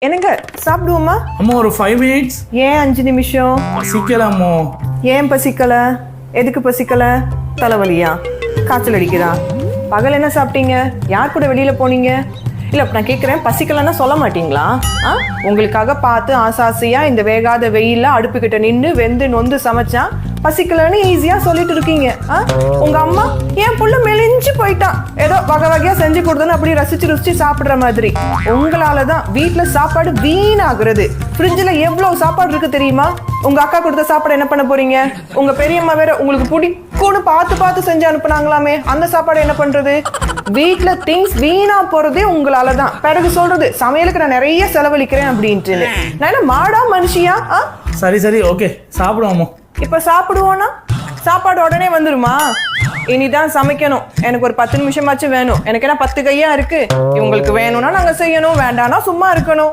என்னங்க சாப்பிடுவோமா? அம்மா ஒரு 5 minutes. ஏன் 5 நிமிஷம்? பசிக்கலாமோ? ஏன் பசிக்கல? எதுக்கு பசிக்கல? தலைவலியா? காய்ச்சல் அடிக்குதா? பகல் என்ன சாப்பிட்டீங்க? யார் கூட வெளியில போனீங்க? இல்ல நான் கேட்குறேன், பசிக்கலன்னா சொல்ல மாட்டீங்களா? உங்களுக்காக பார்த்து ஆசாசியா இந்த வேகாத வெயில்ல அடுப்புக்கிட்ட நின்று வெந்து நொந்து சமைச்சா பசிக்கலன்னு ஈஸியா சொல்லிட்டு இருக்கீங்க. உங்க அம்மா என் புள்ள மெலிஞ்சு போயிட்டான், ஏதோ வகை வகையா செஞ்சு கொடுத்தோன்னு அப்படி ரசிச்சு ருசிச்சு சாப்பிடுற மாதிரி. உங்களாலதான் வீட்டுல சாப்பாடு வீணாகுறது. ஃப்ரிட்ஜ்ல எவ்வளவு சாப்பாடு இருக்கு தெரியுமா? உங்க அக்கா கொடுத்த சாப்பாடு என்ன பண்ண போறீங்க? உங்க பெரியம்மா வேற உங்களுக்கு பிடிக்கும்னு பார்த்து பார்த்து செஞ்சு அனுப்புனாங்களாமே, அந்த சாப்பாடு என்ன பண்றது? வீட்டுல திங்ஸ் வீணா போறதே உங்களாலதான். பிறகு சொல்றது சமையலுக்கு நான் நிறைய செலவழிக்கிறேன் அப்படின்ட்டு. நான் என்ன மாடா மனுஷியா? சரி சரி ஓகே சாப்பிடுவோமோ. இப்ப சாப்பிடுவோம்னா சாப்பாடு உடனே வந்துருமா? இனிதான் சமைக்கணும். எனக்கு ஒரு 10 நிமிஷமாச்சும் வேணும். எனக்கு என்ன 10 கையா இருக்கு? இவங்களுக்கு வேணும்னா நாங்க செய்யணும், வேண்டாம்னா சும்மா இருக்கணும்.